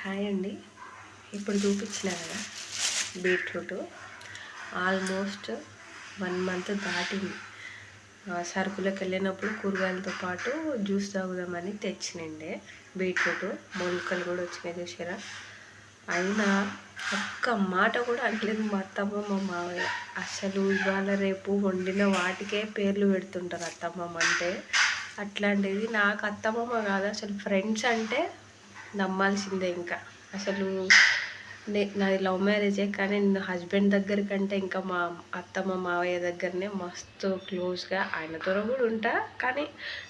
Hi అండి. ఇప్పుడు చూపించిన కదా బీట్రూట్ ఆల్మోస్ట్ 1 మంత్ దాటింది. సరుకులకు వెళ్ళినప్పుడు కూరగాయలతో పాటు జ్యూస్ తాగుదామని తెచ్చినండే బీట్రూట్ మొలకలు కూడా వచ్చినాయి చూసారా. అయినా ఒక్క మాట కూడా అనలేదు మా అత్తమ్మ మా మావయ్య. అసలు ఇవాళ రేపు వండిన వాటికే పేర్లు పెడుతుంటారు అత్తమ్మమ్మ అంటే. అట్లాంటిది నాకు అత్తమ్మమ్మ కాదు, అసలు ఫ్రెండ్స్ అంటే నమ్మాల్సిందే. ఇంకా అసలు నాది లవ్ మ్యారేజే, కానీ నా హస్బెండ్ దగ్గర కంటే ఇంకా మా అత్తమ్మ మావయ్య దగ్గరనే మస్తు క్లోజ్గా. ఆయనతో కూడా ఉంటా, కానీ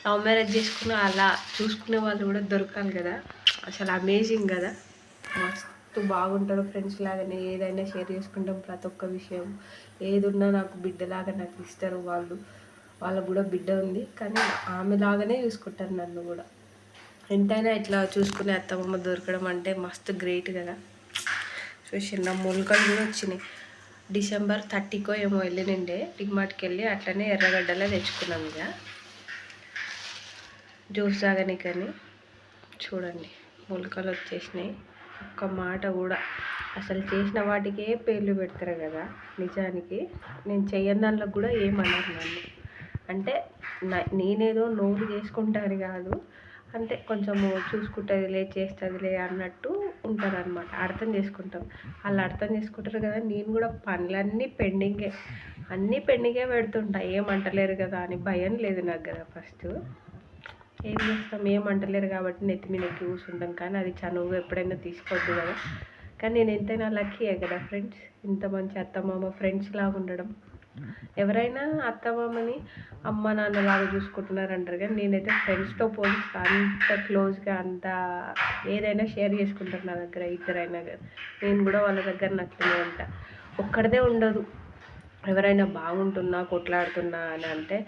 లవ్ మ్యారేజ్ చేసుకున్న అలా చూసుకునే వాళ్ళు కూడా దొరకాలి కదా. అసలు అమేజింగ్ కదా, మస్తు బాగుంటారు. ఫ్రెండ్స్ లాగానే ఏదైనా షేర్ చేసుకుంటాం, ప్రతి ఒక్క విషయం. ఏది ఉన్నా నాకు బిడ్డలాగా నాకు ఇస్తారు. వాళ్ళకు కూడా బిడ్డ ఉంది, కానీ ఆమె లాగానే చూసుకుంటారు నన్ను కూడా. ఎంతైనా ఇట్లా చూసుకునే అత్తమ్మ దొరకడం అంటే మస్తు గ్రేట్ కదా. చూసిన మొలకలు కూడా వచ్చినాయి. డిసెంబర్ 30కో ఏమో వెళ్ళినండే డిమార్ట్కి వెళ్ళి అట్లనే ఎర్రగడ్డలో తెచ్చుకున్నాం. ఇక జ్యూస్ తాగనికని చూడండి మొలకలు వచ్చేసినాయి. ఒక్క మాట కూడా అసలు చేసిన వాటికే పేర్లు పెడతారు కదా. నిజానికి నేను చెయ్యని దాంట్లో కూడా ఏమన్నారు నన్ను. అంటే నేనేదో నోరు చేసుకుంటాను కాదు, అంటే కొంచెము చూసుకుంటుందిలే చేస్తుందిలే అన్నట్టు ఉంటారు అనమాట. అర్థం చేసుకుంటాం, వాళ్ళు అర్థం చేసుకుంటారు కదా. నేను కూడా పనులన్నీ పెండింగే, అన్నీ పెండింగే పెడుతుంటా. ఏమంటలేరు కదా అని భయం లేదు నాకు కదా. ఫస్ట్ ఏం చేస్తాం, ఏమంటలేరు కాబట్టి నెత్తి మీద ఎక్కి కూర్చుంటాం. కానీ అది చనువు ఎప్పుడైనా తీసుకోవద్దు కదా. కానీ నేను ఎంతైనా లక్కీయే కదా ఫ్రెండ్స్, ఇంత మంచి అత్తమామ ఫ్రెండ్స్ లాగా ఉండడం. ఎవరైనా అత్తమామని అమ్మ నాన్నలాగా చూసుకుంటున్నారు అంటారు, కానీ నేనైతే ఫ్రెండ్స్తో పోలిస్తే అంత క్లోజ్గా, అంత ఏదైనా షేర్ చేసుకుంటారు నా దగ్గర. ఇద్దరైనా కదా, నేను కూడా వాళ్ళ దగ్గర నచ్చనే ఉంటా. ఒక్కడిదే ఉండదు. ఎవరైనా బాగుంటున్నా కొట్లాడుతున్నా అని అంటే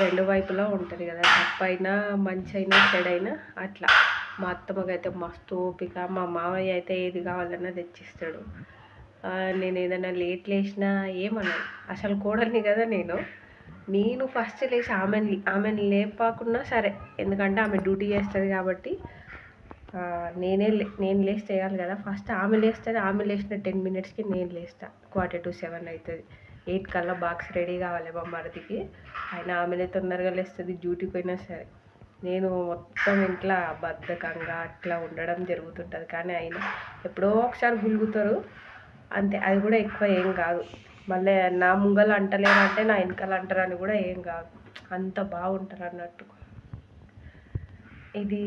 రెండు వైపులా ఉంటుంది కదా. తప్పైనా మంచి అయినా చెడైనా అట్లా. మా అత్తమ్మకైతే మస్తు ఓపిక. మా మామయ్య అయితే ఏది కావాలన్నా తెచ్చిస్తాడు. నేను ఏదైనా లేట్ లేచినా ఏమన్నాను. అసలు కోడల్ని కదా నేను ఫస్ట్ లేచి ఆమెను లేపకుండా సరే, ఎందుకంటే ఆమె డ్యూటీ చేస్తుంది కాబట్టి నేను లేచి చేయాలి కదా. ఫస్ట్ ఆమె లేస్తుంది. ఆమె లేచిన 10 minutesకి నేను లేస్తా. 6:45 అవుతుంది. 8 కల్లా బాక్స్ రెడీ కావాలి మా మరిదికి. ఆయన ఆమెనే తొందరగా లేస్తుంది, డ్యూటీకి పోయినా సరే. నేను మొత్తం ఇంట్లో బద్ధకంగా అట్లా ఉండడం జరుగుతుంటుంది. కానీ ఆయన ఎప్పుడో ఒకసారి గులుగుతారు అంతే. అది కూడా ఎక్కువ ఏం కాదు. మళ్ళీ నా ముంగల అంటలేరు అంటే నా వెనకాల అంటారని కూడా ఏం కాదు. అంత బాగుంటారు అన్నట్టు. ఇది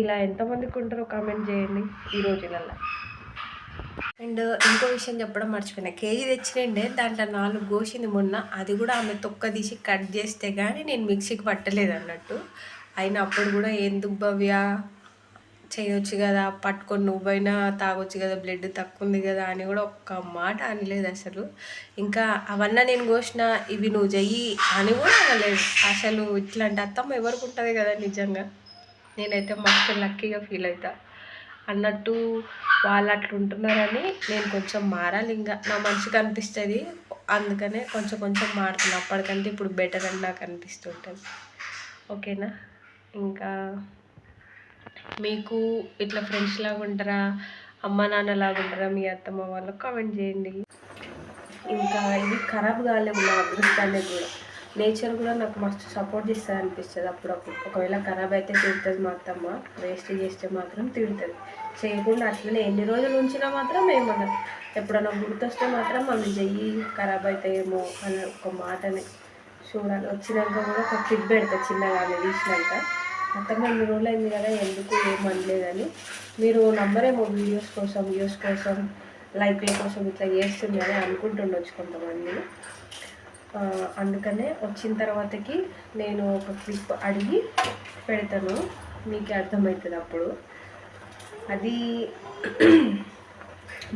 ఇలా ఎంతమందికి ఉంటారో కామెంట్ చేయండి ఈ రోజులలో. అండ్ ఇంకో విషయం చెప్పడం మర్చిపోయినా, కేజీ తెచ్చినండే దాంట్లో 4 కోసింది మొన్న. అది కూడా ఆమె తొక్క తీసి కట్ చేస్తే కానీ నేను మిక్సీకి పట్టలేదు అన్నట్టు. అయినా అప్పుడు కూడా ఎందుకు భవ్య చేయొచ్చు కదా, పట్టుకొని నువ్వైనా తాగొచ్చు కదా, బ్లడ్ తక్కువ ఉంది కదా అని కూడా ఒక్క మాట అనలేదు అసలు. ఇంకా అవన్నా నేను కోసిన, ఇవి నువ్వు చెయ్యి అని కూడా అనలేదు అసలు. ఇట్లాంటి అత్తమ్మ ఎవరికి ఉంటుంది కదా నిజంగా. నేనైతే మస్తు లక్కీగా ఫీల్ అవుతా అన్నట్టు. వాళ్ళు అట్లా ఉంటున్నారని నేను కొంచెం మారాలి. ఇంకా నా మనసుకు అనిపిస్తుంది, అందుకనే కొంచెం కొంచెం మారుతున్నా. అప్పటికంటే ఇప్పుడు బెటర్ అని నాకు అనిపిస్తుంటుంది. ఓకేనా. ఇంకా మీకు ఇట్లా ఫ్రెండ్స్ లాగా ఉంటారా, అమ్మ నాన్న లాగా ఉంటారా మీ అత్తమ్మ వాళ్ళకు కామెంట్ చేయండి. ఇంకా ఇది ఖరాబ్ కాలేము నా అదృష్టాన్ని కూడా. నేచర్ కూడా నాకు మస్తు సపోర్ట్ చేస్తుంది అనిపిస్తుంది అప్పుడప్పుడు. ఒకవేళ ఖరాబ్ అయితే తిడుతుంది మా అత్తమ్మ, వేస్ట్ చేస్తే మాత్రం తిడుతుంది. చేయకుండా అట్లనే ఎన్ని రోజులు ఉంచినా మాత్రం ఏమన్నది. ఎప్పుడన్నా గుర్తొస్తే మాత్రం మళ్ళీ చెయ్యి ఖరాబ్ అవుతాయేమో అని ఒక మాటని చూడాలి. వచ్చినాక కూడా ఒక క్లిప్ పెడతా చిన్నగా ఆమె తీసినాక. అత్తమ్మ 2 రోజులు అయింది కదా, ఎందుకు ఏమనలేదని. మీరు నంబరేమో వ్యూస్ కోసం లైక్ల కోసం ఇట్లా చేస్తుంది అని అనుకుంటుండొచ్చు కొంతమంది. అందుకనే వచ్చిన తర్వాతకి నేను ఒక క్లిప్ అడిగి పెడతాను, మీకు అర్థమవుతుంది అప్పుడు. అది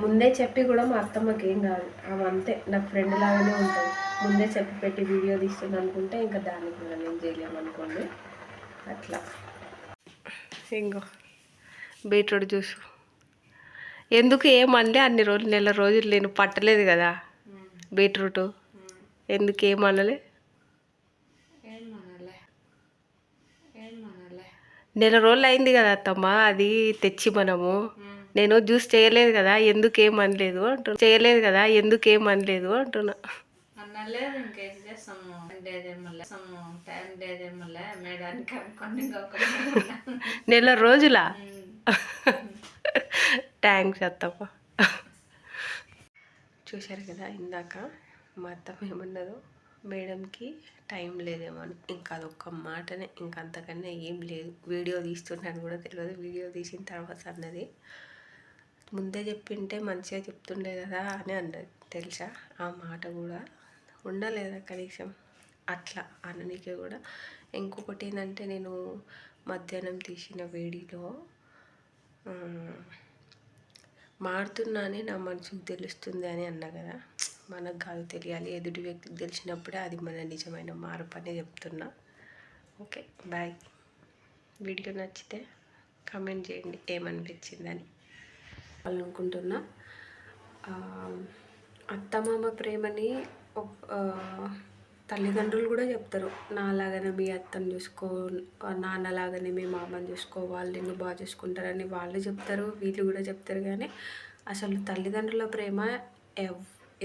ముందే చెప్పి కూడా మా అత్తమ్మకి ఏం కాదు, ఆమె అంతే నాకు ఫ్రెండ్ లాగానే ఉంటుంది. ముందే చెప్పి పెట్టి వీడియో తీస్తుంది అనుకుంటే ఇంకా దానికి కూడా నేను చేయలేమనుకోండి అట్లా. ఇంకో బీట్రూట్ జ్యూస్ ఎందుకు ఏమనలే అన్ని రోజులు, నెల రోజులు నేను పట్టలేదు కదా బీట్రూట్. ఎందుకు ఏమనలే? నెల రోజులు అయింది కదా అత్తమ్మ అది తెచ్చి మనము. నేను జ్యూస్ చేయలేదు కదా ఎందుకేమనలేదు అంటున్నా, చేయలేదు కదా ఎందుకేమనలేదు అంటున్నా. అనలేదు, ఇంకేం చేస్తాము, టైం లేదేమోలే మేడానికి అనుకోండి. నెల రోజులా? థ్యాంక్స్ అత్తమ్మ. చూశారు కదా ఇందాక మా అత్తమ్మ ఏమన్నదో, మేడంకి టైం లేదేమో అని. ఇంకా అదొక్క మాటనే, ఇంకా అంతకన్నా ఏం లేదు. వీడియో తీస్తున్నాను కూడా తెలియదు, వీడియో తీసిన తర్వాత అన్నది. ముందే చెప్పింటే మంచిగా చెప్తుండే కదా అని అన్నది తెలుసా. ఆ మాట కూడా ఉండలేదా కనీసం అట్లా అననీకే కూడా. ఇంకొకటి ఏంటంటే, నేను మధ్యాహ్నం తీసిన వీడియోలో మారుతున్నానే నా మనసుకు తెలుస్తుంది అని అన్నా కదా. మనకు కాదు తెలియాలి, ఎదుటి వ్యక్తికి తెలిసినప్పుడే అది మన నిజమైన మార్పు అని చెప్తున్నా. Okay bye. వీడియో నచ్చితే కామెంట్ చేయండి ఏమనిపించిందని. అనుకుంటున్నా అత్తమామ ప్రేమని తల్లిదండ్రులు కూడా చెప్తారు. నాలాగానే మీ అత్తని చూసుకో, నాన్నలాగానే మీ మామని చూసుకో, వాళ్ళు నిన్ను బాగా చూసుకుంటారని వాళ్ళు చెప్తారు, వీళ్ళు కూడా చెప్తారు. కానీ అసలు తల్లిదండ్రుల ప్రేమ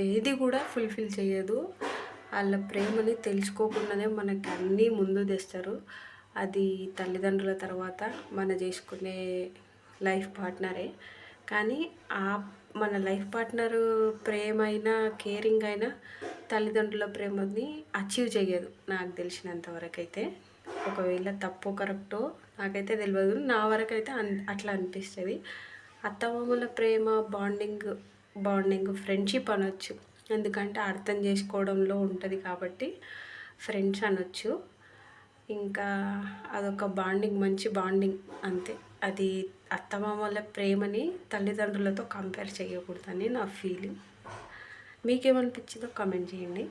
ఏది కూడా ఫుల్ఫిల్ చేయదు. వాళ్ళ ప్రేమని తెలుసుకోకుండానే మనకి అన్నీ ముందు తెస్తారు. అది తల్లిదండ్రుల తర్వాత మన చేసుకునే లైఫ్ పార్ట్నరే. కానీ మన లైఫ్ పార్ట్నర్ ప్రేమ అయినా, కేరింగ్ అయినా తల్లిదండ్రుల ప్రేమని అచీవ్ చేయదు నాకు తెలిసినంతవరకు అయితే. ఒకవేళ తప్పో కరెక్టో నాకైతే తెలియదు, నా వరకు అయితే అట్లా అనిపిస్తుంది. అత్తమామల ప్రేమ బాండింగ్ ఫ్రెండ్షిప్ అనొచ్చు. ఎందుకంటే అర్థం చేసుకోవడంలో ఉంటుంది కాబట్టి ఫ్రెండ్స్ అనొచ్చు. ఇంకా అదొక మంచి బాండింగ్ అంతే. అది అత్తమామల ప్రేమని తల్లిదండ్రులతో కంపేర్ చేయకూడదని నా ఫీలింగ్. మీకేమనిపించిందో కామెంట్ చేయండి.